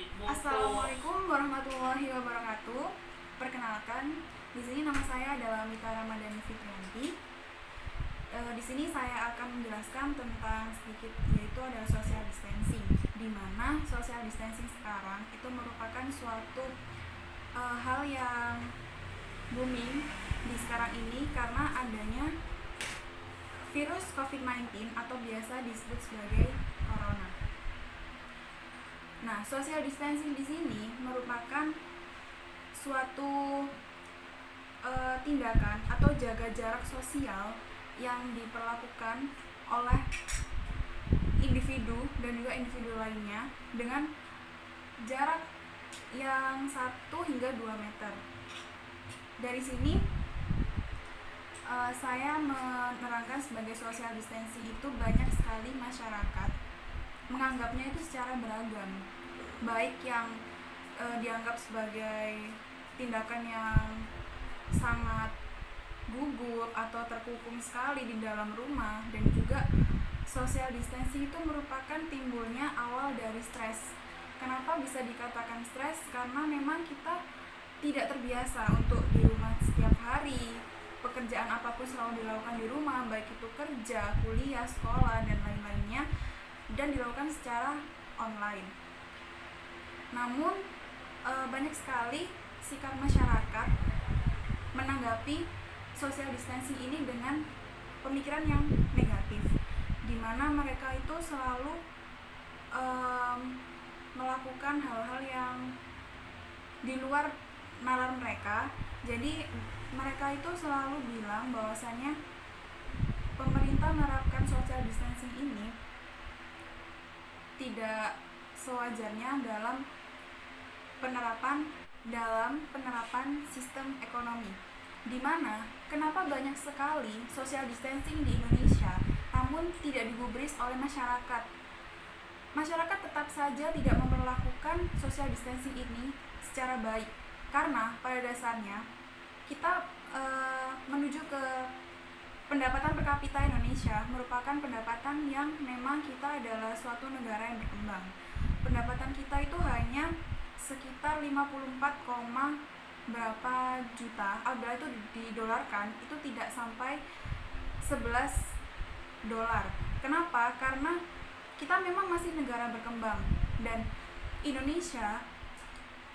Assalamualaikum warahmatullahi wabarakatuh. Perkenalkan, di sini nama saya adalah Mita Ramadhani Fitrianti. Di sini saya akan menjelaskan tentang sedikit, yaitu adalah social distancing. Di mana social distancing sekarang itu merupakan suatu hal yang booming di sekarang ini karena adanya virus COVID-19 atau biasa disebut sebagai corona. Nah, social distancing di sini merupakan suatu tindakan atau jaga jarak sosial yang diperlakukan oleh individu dan juga individu lainnya dengan jarak yang 1 hingga 2 meter. Dari sini saya menerangkan sebagai social distancing itu banyak sekali masyarakat menganggapnya itu secara beragam, baik yang dianggap sebagai tindakan yang sangat gugup atau terkungkung sekali di dalam rumah, dan juga social distancing itu merupakan timbulnya awal dari stres. Kenapa bisa dikatakan stres? Karena memang kita tidak terbiasa untuk di rumah setiap hari, pekerjaan apapun selalu dilakukan di rumah, baik itu kerja, kuliah, sekolah, dan lain-lainnya, dan dilakukan secara online. Namun banyak sekali sikap masyarakat menanggapi social distancing ini dengan pemikiran yang negatif, di mana mereka itu selalu melakukan hal-hal yang di luar nalar mereka. Jadi mereka itu selalu bilang bahwasanya pemerintah menerapkan social distancing ini tidak sewajarnya dalam penerapan sistem ekonomi. Dimana kenapa banyak sekali social distancing di Indonesia namun tidak digubris oleh masyarakat. Masyarakat tetap saja tidak memperlakukan social distancing ini secara baik, karena pada dasarnya kita menuju ke pendapatan per kapita Indonesia merupakan pendapatan yang memang kita adalah suatu negara yang berkembang. Pendapatan kita itu hanya sekitar 54, berapa juta. Apabila itu didolarkan, itu tidak sampai 11 dolar. Kenapa? Karena kita memang masih negara berkembang dan Indonesia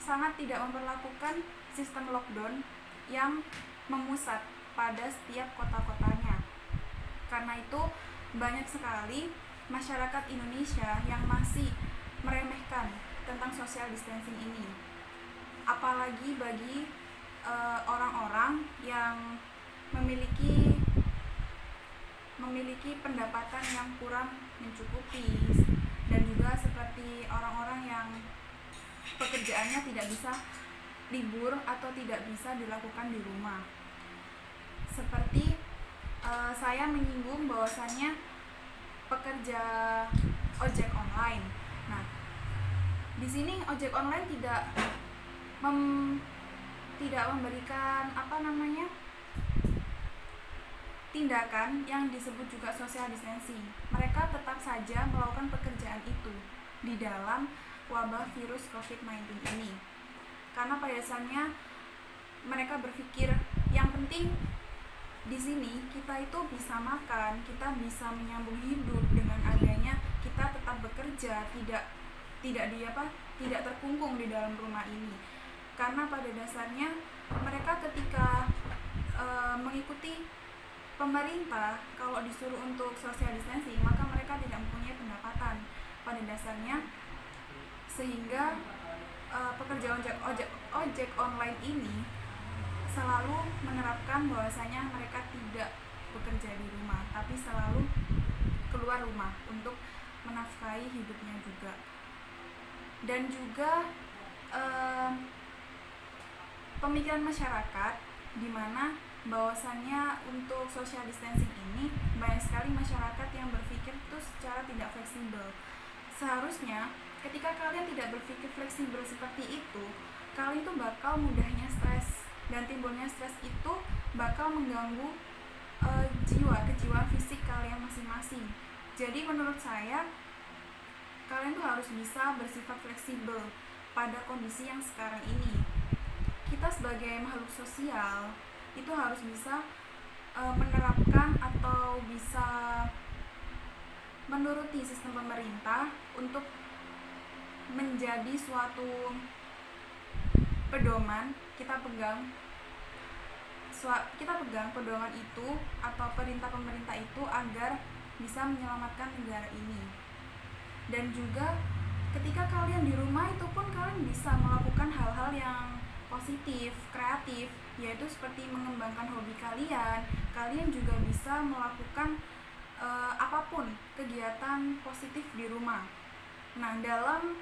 sangat tidak memperlakukan sistem lockdown yang memusat pada setiap kota-kotanya. Karena itu banyak sekali masyarakat Indonesia yang masih meremehkan tentang social distancing ini. Apalagi bagi orang-orang yang memiliki pendapatan yang kurang mencukupi, dan juga seperti orang-orang yang pekerjaannya tidak bisa libur atau tidak bisa dilakukan di rumah. Seperti saya menyinggung bahwasannya pekerja ojek online. Nah, di sini ojek online tidak memberikan tindakan yang disebut juga social distancing. Mereka tetap saja melakukan pekerjaan itu di dalam wabah virus COVID-19 ini. Karena pada dasarnya mereka berpikir yang penting di sini kita itu bisa makan, kita bisa menyambung hidup dengan adanya kita tetap bekerja, tidak terkungkung di dalam rumah ini. Karena pada dasarnya mereka ketika mengikuti pemerintah, kalau disuruh untuk social distancing, maka mereka tidak mempunyai pendapatan pada dasarnya, sehingga pekerja ojek online ini selalu menerapkan bahwasanya mereka tidak bekerja di rumah, tapi selalu keluar rumah untuk menafkahi hidupnya juga. Dan juga pemikiran masyarakat, di mana bahwasannya untuk social distancing ini banyak sekali masyarakat yang berpikir itu secara tidak fleksibel. Seharusnya ketika kalian tidak berpikir fleksibel seperti itu, kalian itu bakal mudahnya stres, dan timbulnya stres itu bakal mengganggu kejiwaan fisik kalian masing-masing. Jadi menurut saya kalian tuh harus bisa bersifat fleksibel pada kondisi yang sekarang ini. Kita sebagai makhluk sosial itu harus bisa menerapkan atau bisa menuruti sistem pemerintah untuk menjadi suatu pedoman. Kita pegang pedoman itu atau perintah pemerintah itu agar bisa menyelamatkan negara ini. Dan juga ketika kalian di rumah itu pun kalian bisa melakukan hal-hal yang positif, kreatif, yaitu seperti mengembangkan hobi kalian. Kalian juga bisa melakukan apapun kegiatan positif di rumah. Nah, dalam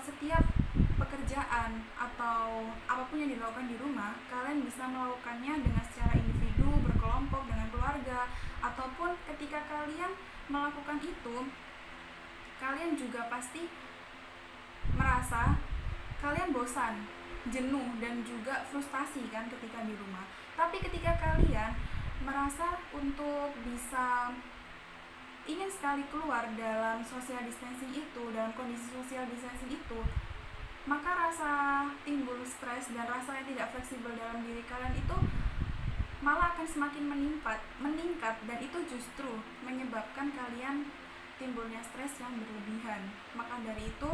setiap pekerjaan atau apapun yang dilakukan di rumah, kalian bisa melakukannya dengan secara individu, berkelompok, dengan keluarga, ataupun ketika kalian melakukan itu, kalian juga pasti merasa kalian bosan, jenuh, dan juga frustasi kan ketika di rumah. Tapi ketika kalian merasa untuk bisa ingin sekali keluar dalam social distancing itu, dalam kondisi social distancing itu, maka rasa timbul stres dan rasa yang tidak fleksibel dalam diri kalian itu malah akan semakin meningkat, dan itu justru menyebabkan kalian timbulnya stres yang berlebihan. Maka dari itu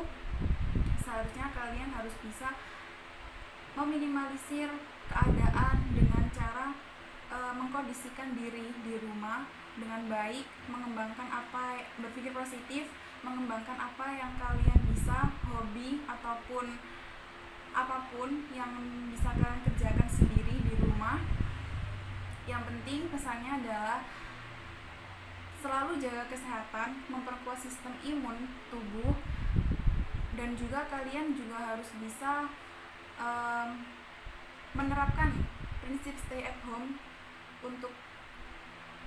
seharusnya kalian harus bisa meminimalisir keadaan dengan cara mengkondisikan diri di rumah dengan baik, berpikir positif, mengembangkan apa yang kalian bisa, hobi ataupun apapun yang bisa kalian kerjakan sendiri di rumah. Yang penting pesannya adalah selalu jaga kesehatan, memperkuat sistem imun tubuh, dan juga kalian juga harus bisa menerapkan prinsip stay at home untuk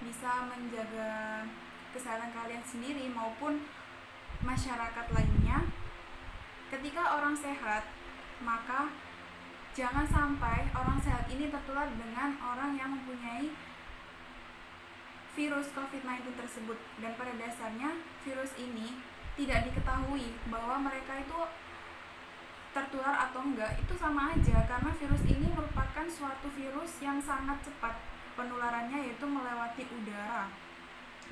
bisa menjaga kesehatan kalian sendiri maupun masyarakat lainnya. Ketika orang sehat, maka jangan sampai orang sehat ini tertular dengan orang yang mempunyai virus COVID-19 tersebut. Dan pada dasarnya virus ini tidak diketahui bahwa mereka itu tertular atau enggak, itu sama aja, karena virus ini merupakan suatu virus yang sangat cepat penularannya, yaitu melewati udara.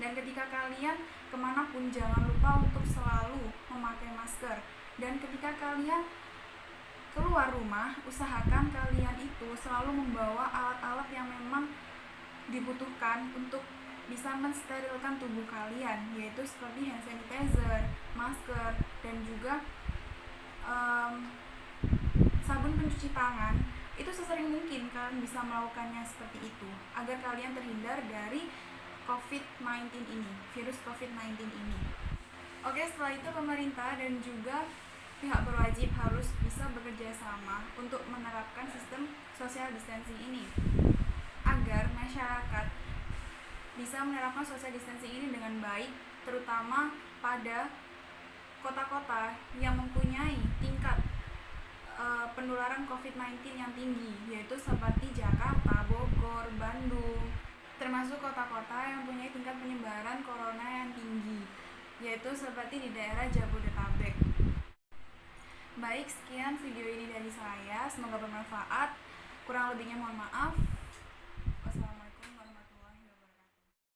Dan ketika kalian kemanapun, jangan lupa untuk selalu memakai masker. Dan ketika kalian keluar rumah, usahakan kalian itu selalu membawa alat-alat yang memang dibutuhkan untuk bisa mensterilkan tubuh kalian, yaitu seperti hand sanitizer, masker, dan juga sabun pencuci tangan. Itu sesering mungkin kalian bisa melakukannya seperti itu agar kalian terhindar dari COVID-19 ini, virus COVID-19 ini. Oke, setelah itu pemerintah dan juga pihak berwajib harus bisa bekerja sama untuk menerapkan sistem social distancing ini agar masyarakat bisa menerapkan social distancing ini dengan baik, terutama pada kota-kota yang mempunyai tingkat penularan COVID-19 yang tinggi, yaitu seperti Jakarta, Bogor, Bandung, termasuk kota-kota yang mempunyai tingkat penyebaran corona yang tinggi, yaitu seperti di daerah Jabodetabek. Baik, sekian video ini dari saya, semoga bermanfaat. Kurang lebihnya mohon maaf.